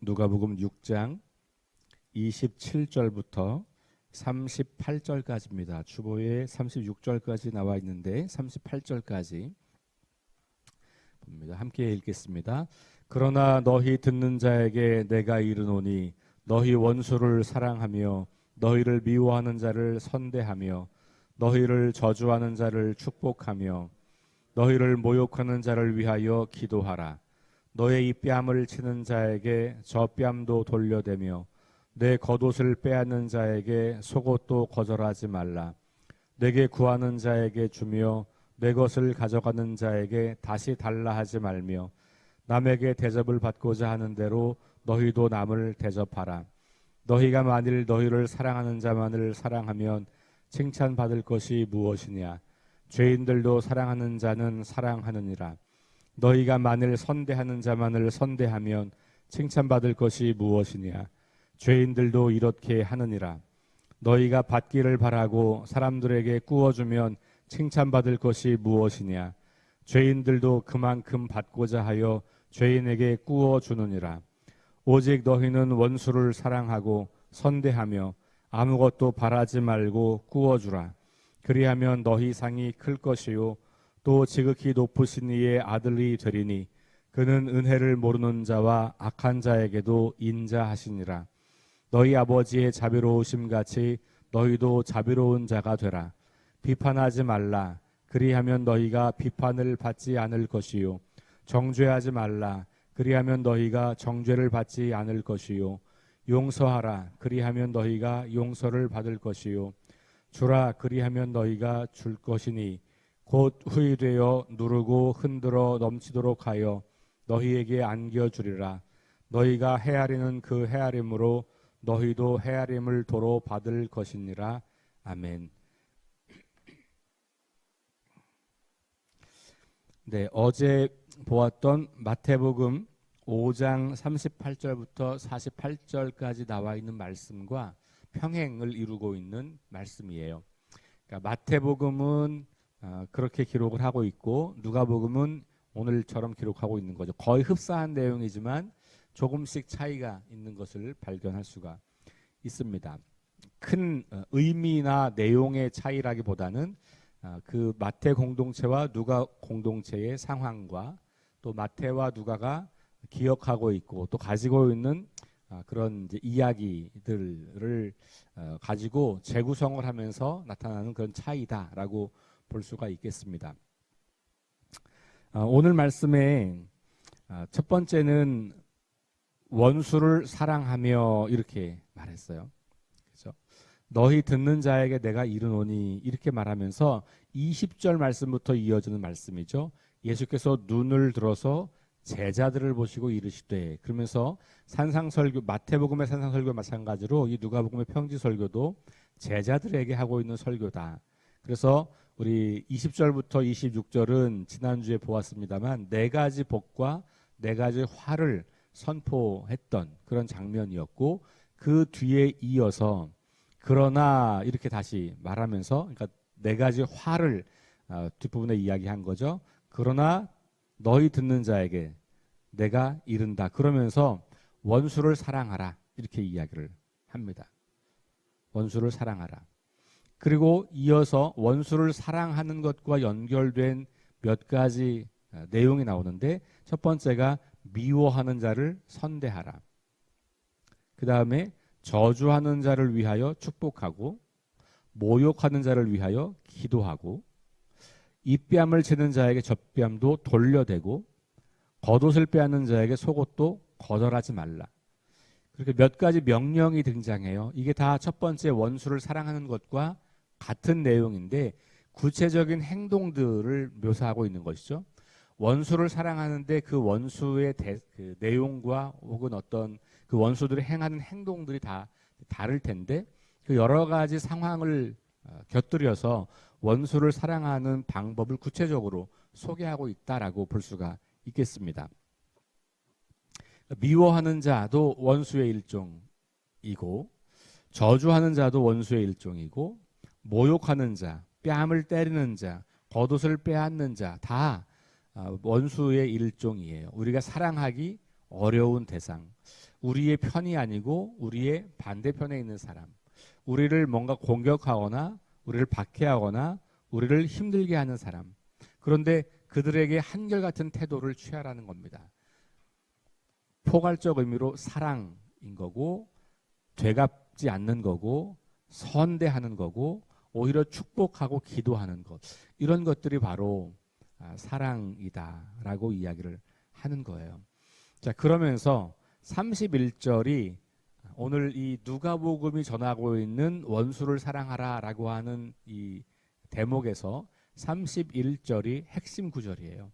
누가복음 6장 27절부터 38절까지입니다. 주보에 36절까지 나와 있는데 38절까지 봅니다. 함께 읽겠습니다. 그러나 너희 듣는 자에게 내가 이르노니 너희 원수를 사랑하며 너희를 미워하는 자를 선대하며 너희를 저주하는 자를 축복하며 너희를 모욕하는 자를 위하여 기도하라. 너의 이 뺨을 치는 자에게 저 뺨도 돌려대며 내 겉옷을 빼앗는 자에게 속옷도 거절하지 말라. 내게 구하는 자에게 주며 내 것을 가져가는 자에게 다시 달라 하지 말며 남에게 대접을 받고자 하는 대로 너희도 남을 대접하라. 너희가 만일 너희를 사랑하는 자만을 사랑하면 칭찬받을 것이 무엇이냐. 죄인들도 사랑하는 자는 사랑하느니라. 너희가 만일 선대하는 자만을 선대하면 칭찬받을 것이 무엇이냐. 죄인들도 이렇게 하느니라. 너희가 받기를 바라고 사람들에게 꾸어주면 칭찬받을 것이 무엇이냐. 죄인들도 그만큼 받고자 하여 죄인에게 꾸어주느니라. 오직 너희는 원수를 사랑하고 선대하며 아무것도 바라지 말고 꾸어주라. 그리하면 너희 상이 클 것이요 또 지극히 높으신 이의 아들이 되리니 그는 은혜를 모르는 자와 악한 자에게도 인자하시니라. 너희 아버지의 자비로우심 같이 너희도 자비로운 자가 되라. 비판하지 말라. 그리하면 너희가 비판을 받지 않을 것이요 정죄하지 말라. 그리하면 너희가 정죄를 받지 않을 것이요 용서하라. 그리하면 너희가 용서를 받을 것이요 주라. 그리하면 너희가 줄 것이니 곧 후이되어 누르고 흔들어 넘치도록 하여 너희에게 안겨주리라. 너희가 헤아리는 그 헤아림으로 너희도 헤아림을 도로 받을 것이니라. 아멘. 네, 어제 보았던 마태복음 5장 38절부터 48절까지 나와 있는 말씀과 평행을 이루고 있는 말씀이에요. 그러니까 마태복음은 그렇게 기록을 하고 있고 누가복음은 오늘처럼 기록하고 있는 거죠. 거의 흡사한 내용이지만 조금씩 차이가 있는 것을 발견할 수가 있습니다. 큰 의미나 내용의 차이라기보다는 그 마태 공동체와 누가 공동체의 상황과 또 마태와 누가가 기억하고 있고 또 가지고 있는 그런 이제 이야기들을 가지고 재구성을 하면서 나타나는 그런 차이다라고 볼 수가 있겠습니다. 오늘 말씀에 첫 번째는 원수를 사랑하며 이렇게 말했어요. 그렇죠? 너희 듣는 자에게 내가 이르노니 이렇게 말하면서 20절 말씀부터 이어지는 말씀이죠. 예수께서 눈을 들어서 제자들을 보시고 이르시되 그러면서 산상설교 마태복음의 산상설교 마찬가지로 이 누가복음의 평지설교도 제자들에게 하고 있는 설교다. 그래서 우리 20절부터 26절은 지난주에 보았습니다만 네 가지 복과 네 가지 화를 선포했던 그런 장면이었고 그 뒤에 이어서 그러나 이렇게 다시 말하면서 그러니까 네 가지 화를 뒷부분에 이야기한 거죠. 그러나 너희 듣는 자에게 내가 이른다. 그러면서 원수를 사랑하라. 이렇게 이야기를 합니다. 원수를 사랑하라. 그리고 이어서 원수를 사랑하는 것과 연결된 몇 가지 내용이 나오는데 첫 번째가 미워하는 자를 선대하라. 그 다음에 저주하는 자를 위하여 축복하고 모욕하는 자를 위하여 기도하고 입뺨을 치는 자에게 젖뺨도 돌려대고 겉옷을 빼앗는 자에게 속옷도 거절하지 말라. 그렇게 몇 가지 명령이 등장해요. 이게 다 첫 번째 원수를 사랑하는 것과 같은 내용인데 구체적인 행동들을 묘사하고 있는 것이죠. 원수를 사랑하는데 그 원수의 그 내용과 혹은 어떤 그 원수들이 행하는 행동들이 다 다를 텐데 그 여러 가지 상황을 곁들여서 원수를 사랑하는 방법을 구체적으로 소개하고 있다라고 볼 수가 있겠습니다. 미워하는 자도 원수의 일종이고 저주하는 자도 원수의 일종이고 모욕하는 자, 뺨을 때리는 자, 겉옷을 빼앗는 자 다 원수의 일종이에요. 우리가 사랑하기 어려운 대상, 우리의 편이 아니고 우리의 반대편에 있는 사람, 우리를 뭔가 공격하거나 우리를 박해하거나 우리를 힘들게 하는 사람, 그런데 그들에게 한결같은 태도를 취하라는 겁니다. 포괄적 의미로 사랑인 거고, 되갚지 않는 거고, 선대하는 거고, 오히려 축복하고 기도하는 것, 이런 것들이 바로 사랑이다라고 이야기를 하는 거예요. 자, 그러면서 31절이 오늘 이 누가복음이 전하고 있는 원수를 사랑하라라고 하는 이 대목에서 31절이 핵심 구절이에요.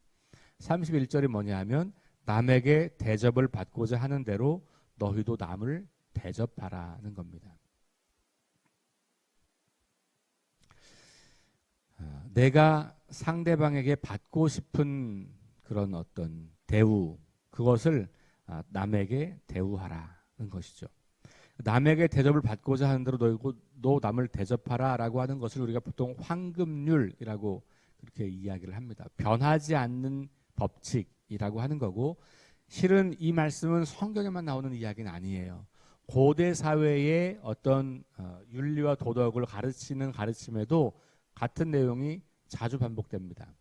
31절이 뭐냐 하면 남에게 대접을 받고자 하는 대로 너희도 남을 대접하라는 겁니다. 내가 상대방에게 받고 싶은 그런 어떤 대우, 그것을 남에게 대우하라는 것이죠. 남에게 대접을 받고자 하는 대로 너 남을 대접하라라고 하는 것을 우리가 보통 황금률이라고 그렇게 이야기를 합니다. 변하지 않는 법칙이라고 하는 거고, 실은 이 말씀은 성경에만 나오는 이야기는 아니에요. 고대 사회의 어떤 윤리와 도덕을 가르치는 가르침에도 같은 내용이 자주 반복됩니다.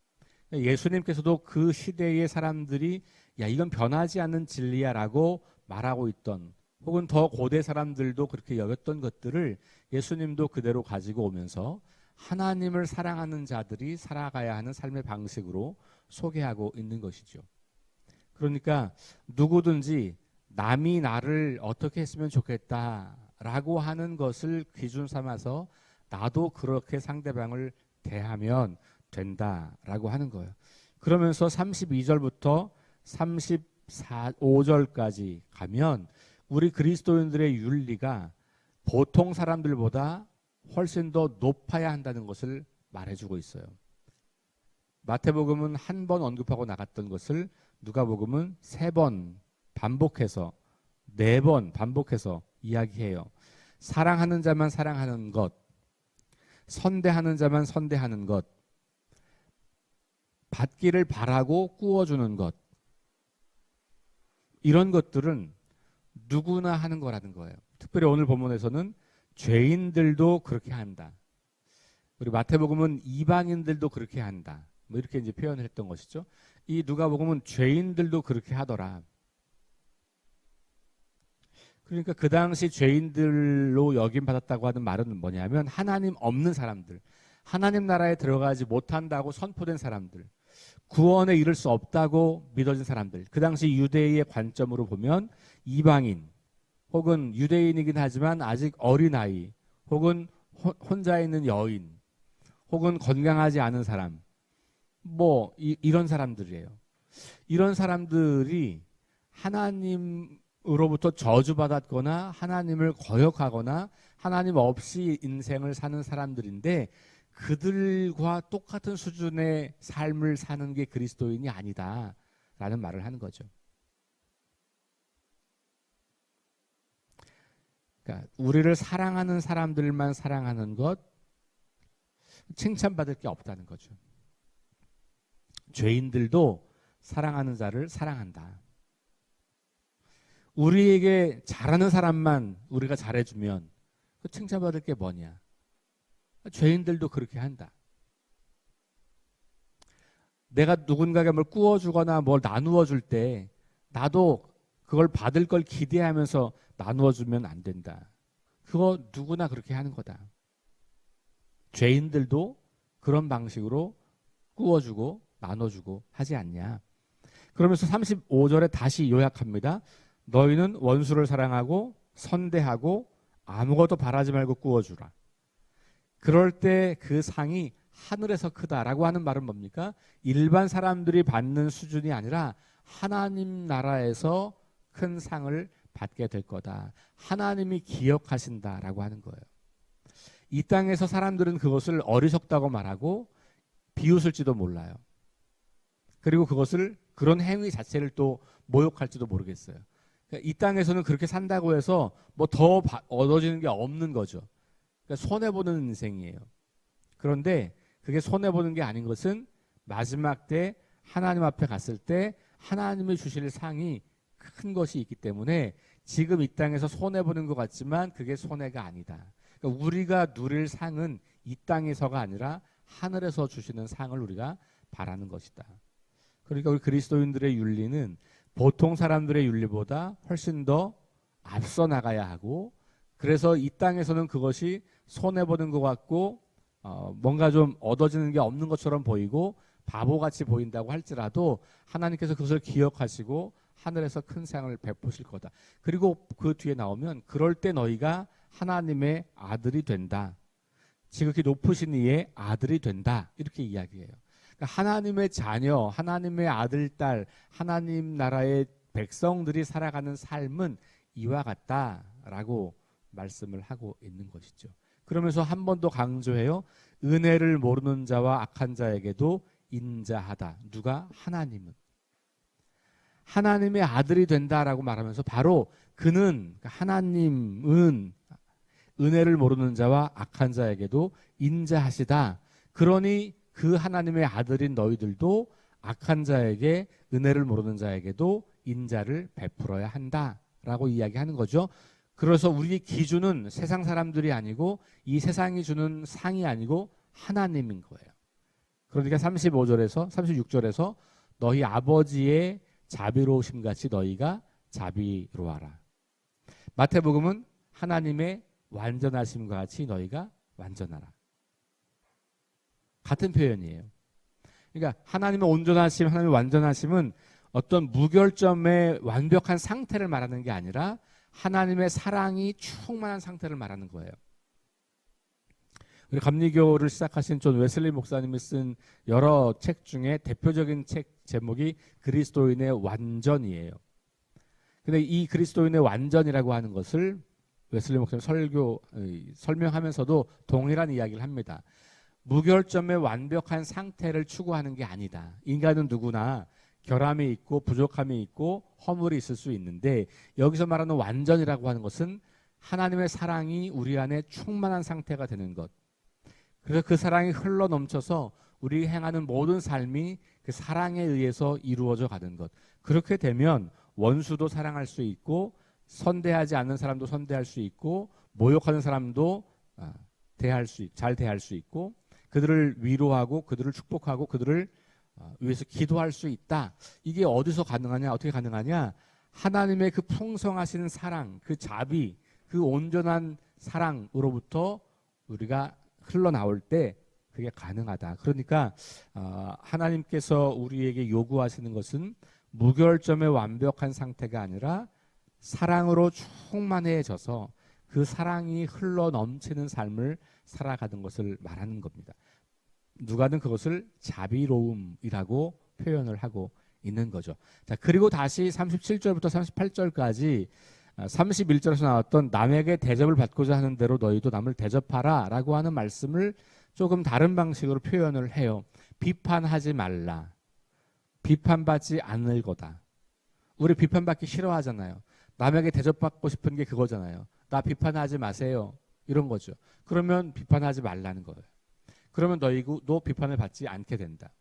예수님께서도 그 시대의 사람들이 야, 이건 변하지 않는 진리야라고 말하고 있던, 혹은 더 고대 사람들도 그렇게 여겼던 것들을 예수님도 그대로 가지고 오면서 하나님을 사랑하는 자들이 살아가야 하는 삶의 방식으로 소개하고 있는 것이죠. 그러니까 누구든지 남이 나를 어떻게 했으면 좋겠다라고 하는 것을 기준 삼아서 나도 그렇게 상대방을 대하면 된다라고 하는 거예요. 그러면서 32절부터 35절까지 가면 우리 그리스도인들의 윤리가 보통 사람들보다 훨씬 더 높아야 한다는 것을 말해주고 있어요. 마태복음은 한 번 언급하고 나갔던 것을 누가복음은 3번 반복해서, 4번 반복해서 이야기해요. 사랑하는 자만 사랑하는 것, 선대하는 자만 선대하는 것, 받기를 바라고 꾸어주는 것, 이런 것들은 누구나 하는 거라는 거예요. 특별히 오늘 본문에서는 죄인들도 그렇게 한다. 우리 마태복음은 이방인들도 그렇게 한다. 뭐 이렇게 이제 표현을 했던 것이죠. 이 누가복음은 죄인들도 그렇게 하더라. 그러니까 그 당시 죄인들로 여김받았다고 하는 말은 뭐냐면 하나님 없는 사람들, 하나님 나라에 들어가지 못한다고 선포된 사람들, 구원에 이를 수 없다고 믿어진 사람들, 그 당시 유대의 관점으로 보면 이방인 혹은 유대인이긴 하지만 아직 어린아이 혹은 혼자 있는 여인 혹은 건강하지 않은 사람, 뭐 이런 사람들이에요. 이런 사람들이 하나님으로부터 저주받았거나 하나님을 거역하거나 하나님 없이 인생을 사는 사람들인데, 그들과 똑같은 수준의 삶을 사는 게 그리스도인이 아니다라는 말을 하는 거죠. 그러니까 우리를 사랑하는 사람들만 사랑하는 것, 칭찬받을 게 없다는 거죠. 죄인들도 사랑하는 자를 사랑한다. 우리에게 잘하는 사람만 우리가 잘해주면 칭찬받을 게 뭐냐? 죄인들도 그렇게 한다. 내가 누군가에게 뭘 꾸어주거나 뭘 나누어 줄 때 나도 그걸 받을 걸 기대하면서 나누어 주면 안 된다. 그거 누구나 그렇게 하는 거다. 죄인들도 그런 방식으로 꾸어주고 나눠주고 하지 않냐. 그러면서 35절에 다시 요약합니다. 너희는 원수를 사랑하고 선대하고 아무것도 바라지 말고 꾸어주라. 그럴 때 그 상이 하늘에서 크다라고 하는 말은 뭡니까? 일반 사람들이 받는 수준이 아니라 하나님 나라에서 큰 상을 받게 될 거다. 하나님이 기억하신다라고 하는 거예요. 이 땅에서 사람들은 그것을 어리석다고 말하고 비웃을지도 몰라요. 그리고 그것을, 그런 행위 자체를 또 모욕할지도 모르겠어요. 그러니까 이 땅에서는 그렇게 산다고 해서 뭐 더 얻어지는 게 없는 거죠. 그러니까 손해보는 인생이에요. 그런데 그게 손해보는 게 아닌 것은 마지막 때 하나님 앞에 갔을 때 하나님이 주실 상이 큰 것이 있기 때문에 지금 이 땅에서 손해보는 것 같지만 그게 손해가 아니다. 그러니까 우리가 누릴 상은 이 땅에서가 아니라 하늘에서 주시는 상을 우리가 바라는 것이다. 그러니까 우리 그리스도인들의 윤리는 보통 사람들의 윤리보다 훨씬 더 앞서 나가야 하고, 그래서 이 땅에서는 그것이 손해보는 것 같고 뭔가 좀 얻어지는 게 없는 것처럼 보이고 바보같이 보인다고 할지라도 하나님께서 그것을 기억하시고 하늘에서 큰 상을 베푸실 거다. 그리고 그 뒤에 나오면 그럴 때 너희가 하나님의 아들이 된다. 지극히 높으신 이의 아들이 된다. 이렇게 이야기해요. 그러니까 하나님의 자녀, 하나님의 아들, 딸, 하나님 나라의 백성들이 살아가는 삶은 이와 같다라고 말씀을 하고 있는 것이죠. 그러면서 한 번 더 강조해요. 은혜를 모르는 자와 악한 자에게도 인자하다. 누가? 하나님은. 하나님의 아들이 된다라고 말하면서 바로 그는, 하나님은 은혜를 모르는 자와 악한 자에게도 인자하시다. 그러니 그 하나님의 아들인 너희들도 악한 자에게, 은혜를 모르는 자에게도 인자를 베풀어야 한다라고 이야기하는 거죠. 그래서 우리 기준은 세상 사람들이 아니고 이 세상이 주는 상이 아니고 하나님인 거예요. 그러니까 35절에서 36절에서 너희 아버지의 자비로우심 같이 너희가 자비로워라. 마태복음은 하나님의 완전하심과 같이 너희가 완전하라. 같은 표현이에요. 그러니까 하나님의 온전하심, 하나님의 완전하심은 어떤 무결점의 완벽한 상태를 말하는 게 아니라 하나님의 사랑이 충만한 상태를 말하는 거예요. 우리 감리교를 시작하신 존 웨슬리 목사님이 쓴 여러 책 중에 대표적인 책 제목이 그리스도인의 완전이에요. 근데 이 그리스도인의 완전이라고 하는 것을 웨슬리 목사님 설명하면서도 동일한 이야기를 합니다. 무결점의 완벽한 상태를 추구하는 게 아니다. 인간은 누구나 결함이 있고 부족함이 있고 허물이 있을 수 있는데 여기서 말하는 완전이라고 하는 것은 하나님의 사랑이 우리 안에 충만한 상태가 되는 것. 그래서 그 사랑이 흘러 넘쳐서 우리 행하는 모든 삶이 그 사랑에 의해서 이루어져 가는 것. 그렇게 되면 원수도 사랑할 수 있고 선대하지 않는 사람도 선대할 수 있고 모욕하는 사람도 잘 대할 수 있고 그들을 위로하고 그들을 축복하고 그들을 위해서 기도할 수 있다. 이게 어디서 가능하냐? 어떻게 가능하냐? 하나님의 그 풍성하신 사랑, 그 자비, 그 온전한 사랑으로부터 우리가 흘러나올 때 그게 가능하다. 그러니까 하나님께서 우리에게 요구하시는 것은 무결점의 완벽한 상태가 아니라 사랑으로 충만해져서 그 사랑이 흘러 넘치는 삶을 살아가는 것을 말하는 겁니다. 누가는 그것을 자비로움이라고 표현을 하고 있는 거죠. 자, 그리고 다시 37절부터 38절까지 31절에서 나왔던 남에게 대접을 받고자 하는 대로 너희도 남을 대접하라 라고 하는 말씀을 조금 다른 방식으로 표현을 해요. 비판하지 말라. 비판받지 않을 거다. 우리 비판받기 싫어하잖아요. 남에게 대접받고 싶은 게 그거잖아요. 나 비판하지 마세요. 이런 거죠. 그러면 비판하지 말라는 거예요. 그러면 너희도 비판을 받지 않게 된다.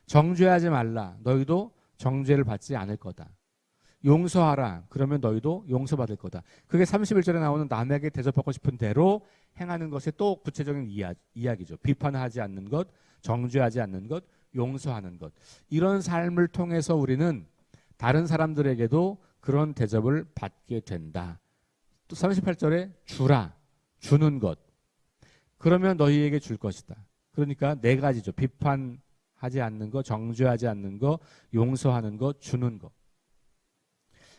정죄하지 말라. 너희도 정죄를 받지 않을 거다. 용서하라. 그러면 너희도 용서받을 거다. 그게 31절에 나오는 남에게 대접받고 싶은 대로 행하는 것의 또 구체적인 이야기죠. 비판하지 않는 것, 정죄하지 않는 것, 용서하는 것. 이런 삶을 통해서 우리는 다른 사람들에게도 그런 대접을 받게 된다. 또 38절에 주라. 주는 것. 그러면 너희에게 줄 것이다. 그러니까 네 가지죠. 비판하지 않는 것, 정죄하지 않는 것, 용서하는 것, 주는 것.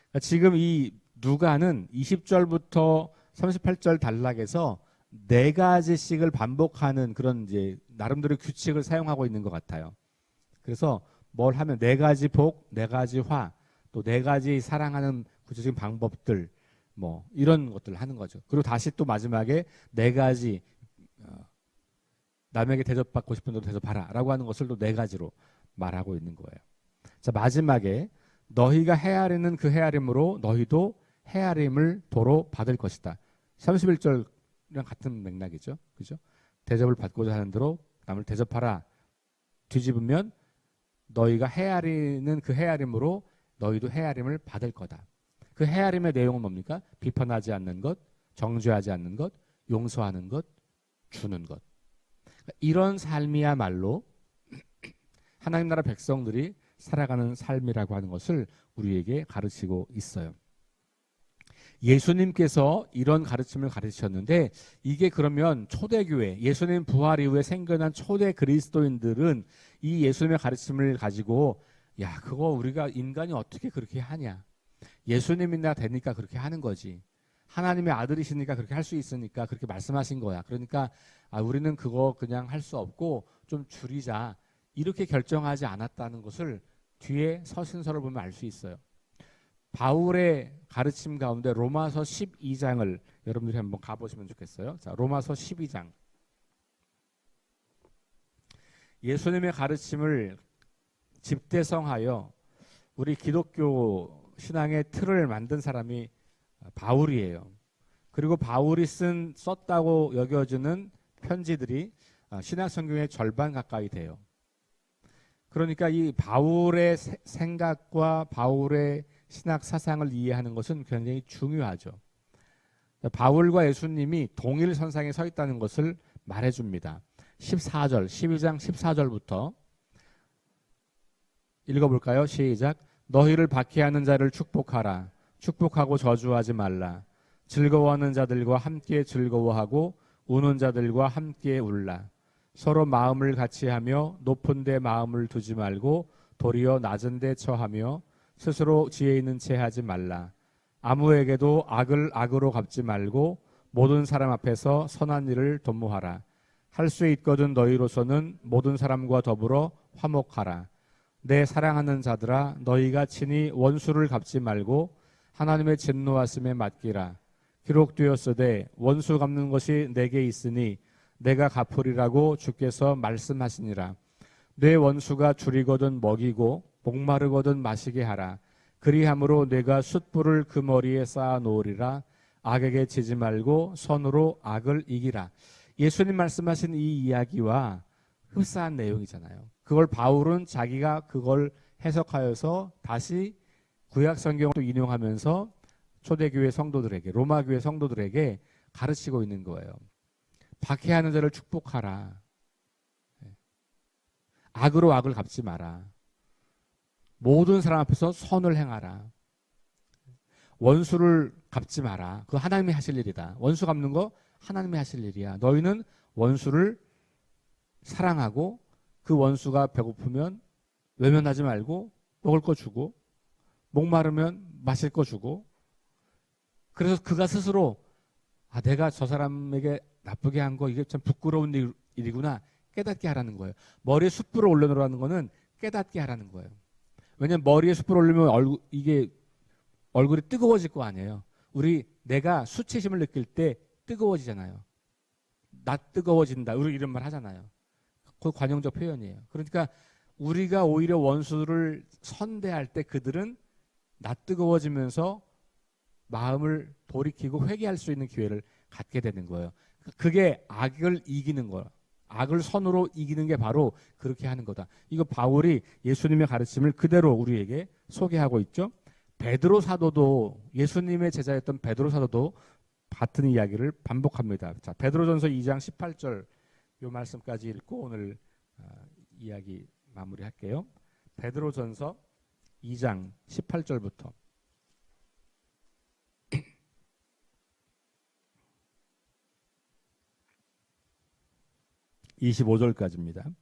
그러니까 지금 이 누가는 20절부터 38절 단락에서 네 가지씩을 반복하는 그런 이제 나름대로 규칙을 사용하고 있는 것 같아요. 그래서 뭘 하면 네 가지 복, 네 가지 화, 또 네 가지 사랑하는 구체적인 방법들, 뭐 이런 것들을 하는 거죠. 그리고 다시 또 마지막에 네 가지 남에게 대접받고 싶은 대로 대접하라 라고 하는 것을 또 네 가지로 말하고 있는 거예요. 자, 마지막에 너희가 헤아리는 그 헤아림으로 너희도 헤아림을 도로 받을 것이다. 31절이랑 같은 맥락이죠. 그죠? 대접을 받고자 하는 대로 남을 대접하라. 뒤집으면 너희가 헤아리는 그 헤아림으로 너희도 헤아림을 받을 거다. 그 헤아림의 내용은 뭡니까? 비판하지 않는 것, 정죄하지 않는 것, 용서하는 것, 주는 것. 이런 삶이야말로 하나님 나라 백성들이 살아가는 삶이라고 하는 것을 우리에게 가르치고 있어요. 예수님께서 이런 가르침을 가르치셨는데 이게 그러면 초대교회, 예수님 부활 이후에 생겨난 초대 그리스도인들은 이 예수님의 가르침을 가지고 야, 그거 우리가 인간이 어떻게 그렇게 하냐. 예수님이나 되니까 그렇게 하는 거지. 하나님의 아들이시니까 그렇게 할 수 있으니까 그렇게 말씀하신 거야. 그러니까 우리는 그거 그냥 할 수 없고 좀 줄이자. 이렇게 결정하지 않았다는 것을 뒤에 서신서를 보면 알 수 있어요. 바울의 가르침 가운데 로마서 12장을 여러분들이 한번 가보시면 좋겠어요. 자, 로마서 12장. 예수님의 가르침을 집대성하여 우리 기독교 신앙의 틀을 만든 사람이 바울이에요. 그리고 바울이 썼다고 여겨지는 편지들이 신약성경의 절반 가까이 돼요. 그러니까 이 바울의 생각과 바울의 신학 사상을 이해하는 것은 굉장히 중요하죠. 바울과 예수님이 동일 선상에 서 있다는 것을 말해줍니다. 14절, 12장 14절부터 읽어볼까요? 시작. 너희를 박해하는 자를 축복하라. 축복하고 저주하지 말라. 즐거워하는 자들과 함께 즐거워하고 우는 자들과 함께 울라. 서로 마음을 같이 하며 높은 데 마음을 두지 말고 도리어 낮은 데 처하며 스스로 지혜 있는 채 하지 말라. 아무에게도 악을 악으로 갚지 말고 모든 사람 앞에서 선한 일을 도모하라. 할 수 있거든 너희로서는 모든 사람과 더불어 화목하라. 내 사랑하는 자들아 너희가 친히 원수를 갚지 말고 하나님의 진노하심에 맡기라. 기록되었으되 원수 갚는 것이 내게 있으니 내가 갚으리라고 주께서 말씀하시니라. 내 원수가 줄이거든 먹이고 목마르거든 마시게 하라. 그리함으로 내가 숯불을 그 머리에 쌓아 놓으리라. 악에게 지지 말고 선으로 악을 이기라. 예수님 말씀하신 이 이야기와 흡사한 내용이잖아요. 그걸 바울은 자기가 그걸 해석하여서 다시 구약 성경을 인용하면서 초대교회 성도들에게, 로마교회 성도들에게 가르치고 있는 거예요. 박해하는 자를 축복하라. 악으로 악을 갚지 마라. 모든 사람 앞에서 선을 행하라. 원수를 갚지 마라. 그거 하나님이 하실 일이다. 원수 갚는 거 하나님이 하실 일이야. 너희는 원수를 사랑하고 그 원수가 배고프면 외면하지 말고 먹을 거 주고 목마르면 마실 거 주고 그래서 그가 스스로 내가 저 사람에게 나쁘게 한 거 이게 참 부끄러운 일이구나 깨닫게 하라는 거예요. 머리에 숯불을 올려놓으라는 거는 깨닫게 하라는 거예요. 왜냐면 머리에 숯불을 올리면 이게 얼굴이 뜨거워질 거 아니에요. 내가 수치심을 느낄 때 뜨거워지잖아요. 나 뜨거워진다. 우리 이런 말 하잖아요. 그 관용적 표현이에요. 그러니까 우리가 오히려 원수를 선대할 때 그들은 나 뜨거워지면서 마음을 돌이키고 회개할 수 있는 기회를 갖게 되는 거예요. 그게 악을 이기는 거예요. 악을 선으로 이기는 게 바로 그렇게 하는 거다. 이거 바울이 예수님의 가르침을 그대로 우리에게 소개하고 있죠. 베드로 사도도 예수님의 제자였던 베드로 사도도 같은 이야기를 반복합니다. 자, 베드로전서 2장 18절 이 말씀까지 읽고 오늘 이야기 마무리할게요. 베드로전서 2장 18절부터 25절까지입니다.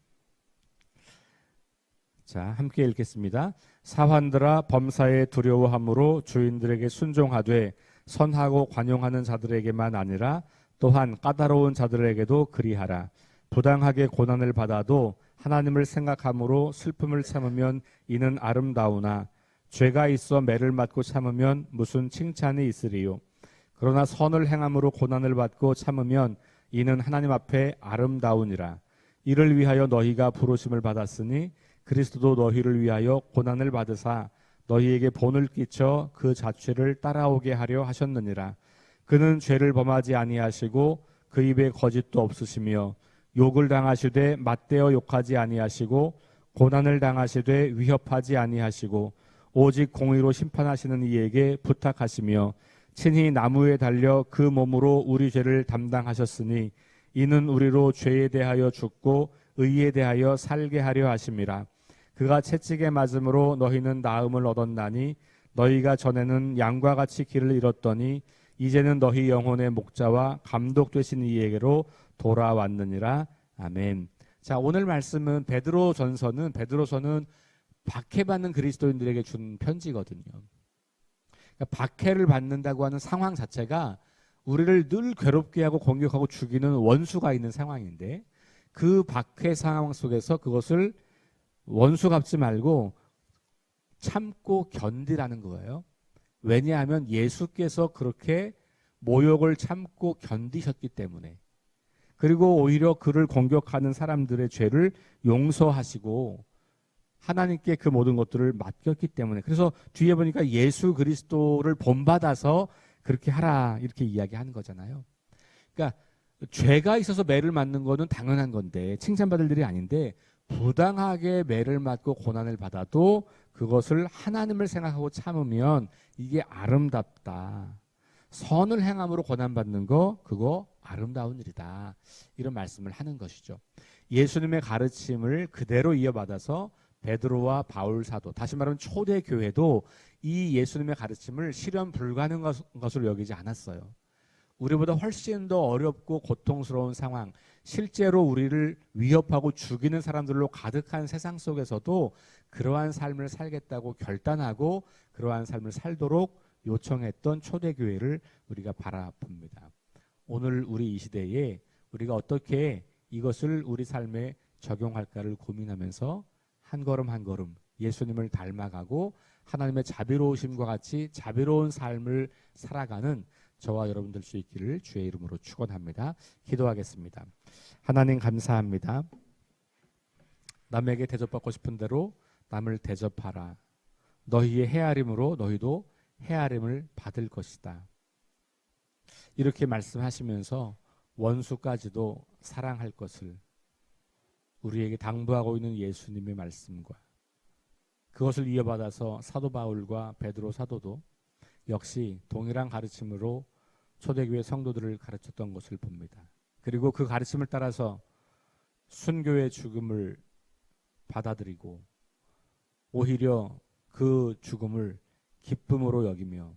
자, 함께 읽겠습니다. 사환들아 범사에 두려워함으로 주인들에게 순종하되 선하고 관용하는 자들에게만 아니라 또한 까다로운 자들에게도 그리하라. 부당하게 고난을 받아도 하나님을 생각함으로 슬픔을 참으면 이는 아름다우나 죄가 있어 매를 맞고 참으면 무슨 칭찬이 있으리요. 그러나 선을 행함으로 고난을 받고 참으면 이는 하나님 앞에 아름다우니라. 이를 위하여 너희가 부르심을 받았으니 그리스도도 너희를 위하여 고난을 받으사 너희에게 본을 끼쳐 그 자취를 따라오게 하려 하셨느니라. 그는 죄를 범하지 아니하시고 그 입에 거짓도 없으시며 욕을 당하시되 맞대어 욕하지 아니하시고 고난을 당하시되 위협하지 아니하시고 오직 공의로 심판하시는 이에게 부탁하시며 친히 나무에 달려 그 몸으로 우리 죄를 담당하셨으니 이는 우리로 죄에 대하여 죽고 의에 대하여 살게 하려 하심이라. 그가 채찍에 맞음으로 너희는 나음을 얻었나니 너희가 전에는 양과 같이 길을 잃었더니 이제는 너희 영혼의 목자와 감독 되신 이에게로 돌아왔느니라. 아멘. 자, 오늘 말씀은 베드로서는 박해받는 그리스도인들에게 준 편지거든요. 그러니까 박해를 받는다고 하는 상황 자체가 우리를 늘 괴롭게 하고 공격하고 죽이는 원수가 있는 상황인데 그 박해 상황 속에서 그것을 원수 갚지 말고 참고 견디라는 거예요. 왜냐하면 예수께서 그렇게 모욕을 참고 견디셨기 때문에, 그리고 오히려 그를 공격하는 사람들의 죄를 용서하시고 하나님께 그 모든 것들을 맡겼기 때문에, 그래서 뒤에 보니까 예수 그리스도를 본받아서 그렇게 하라 이렇게 이야기하는 거잖아요. 그러니까 죄가 있어서 매를 맞는 거는 당연한 건데 칭찬받을 일이 아닌데, 부당하게 매를 맞고 고난을 받아도 그것을 하나님을 생각하고 참으면 이게 아름답다. 선을 행함으로 고난받는 거, 그거 아름다운 일이다. 이런 말씀을 하는 것이죠. 예수님의 가르침을 그대로 이어받아서 베드로와 바울 사도, 다시 말하면 초대 교회도 이 예수님의 가르침을 실현 불가능한 것으로 여기지 않았어요. 우리보다 훨씬 더 어렵고 고통스러운 상황, 실제로 우리를 위협하고 죽이는 사람들로 가득한 세상 속에서도 그러한 삶을 살겠다고 결단하고 그러한 삶을 살도록 요청했던 초대교회를 우리가 바라봅니다. 오늘 우리 이 시대에 우리가 어떻게 이것을 우리 삶에 적용할까를 고민하면서 한 걸음 한 걸음 예수님을 닮아가고 하나님의 자비로우심과 같이 자비로운 삶을 살아가는 저와 여러분 될 수 있기를 주의 이름으로 축원합니다. 기도하겠습니다. 하나님 감사합니다. 남에게 대접받고 싶은 대로 남을 대접하라. 너희의 헤아림으로 너희도 헤아림을 받을 것이다. 이렇게 말씀하시면서 원수까지도 사랑할 것을 우리에게 당부하고 있는 예수님의 말씀과 그것을 이어받아서 사도 바울과 베드로 사도도 역시 동일한 가르침으로 초대교회 성도들을 가르쳤던 것을 봅니다. 그리고 그 가르침을 따라서 순교의 죽음을 받아들이고 오히려 그 죽음을 기쁨으로 여기며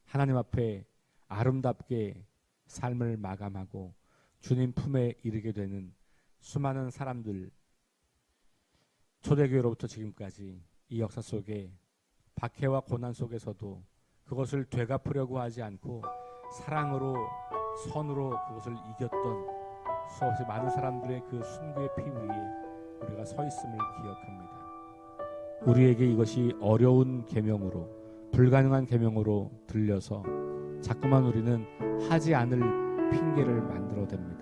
하나님 앞에 아름답게 삶을 마감하고 주님 품에 이르게 되는 수많은 사람들, 초대교회로부터 지금까지 이 역사 속에 박해와 고난 속에서도 그것을 되갚으려고 하지 않고 사랑으로 선으로 그것을 이겼던 수없이 많은 사람들의 그 순교의 피 위에 우리가 서 있음을 기억합니다. 우리에게 이것이 어려운 계명으로, 불가능한 계명으로 들려서 자꾸만 우리는 하지 않을 핑계를 만들어댑니다.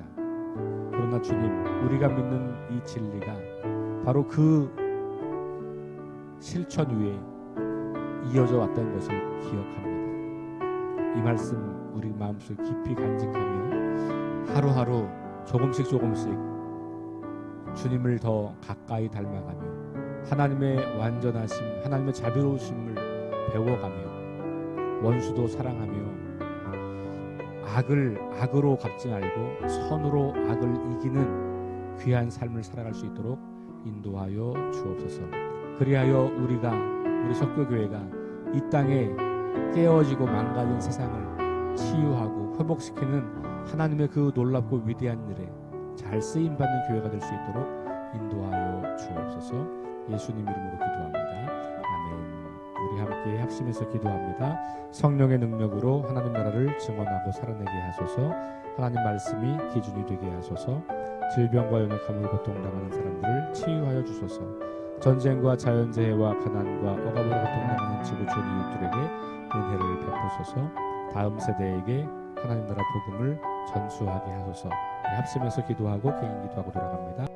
그러나 주님, 우리가 믿는 이 진리가 바로 그 실천 위에 이어져 왔던 것을 기억합니다. 이 말씀 우리 마음속에 깊이 간직하며 하루하루 조금씩 주님을 더 가까이 닮아가며 하나님의 완전하심, 하나님의 자비로우심을 배워가며 원수도 사랑하며 악을 악으로 갚지 말고 선으로 악을 이기는 귀한 삶을 살아갈 수 있도록 인도하여 주옵소서. 그리하여 우리 석교교회가 이 땅에 깨어지고 망가진 세상을 치유하고 회복시키는 하나님의 그 놀랍고 위대한 일에 잘 쓰임받는 교회가 될 수 있도록 인도하여 주옵소서. 예수님 이름으로 기도합니다. 아멘. 우리 함께 합심해서 기도합니다. 성령의 능력으로 하나님 나라를 증언하고 살아내게 하소서. 하나님 말씀이 기준이 되게 하소서. 질병과 연약함으로 고통당하는 사람들을 치유하여 주소서. 전쟁과 자연재해와 가난과 억압으로 고통당하는 지구촌 이웃들에게 은혜를 베푸소서. 다음 세대에게 하나님 나라 복음을 전수하게 하소서. 합심해서 기도하고 개인 기도하고 돌아갑니다.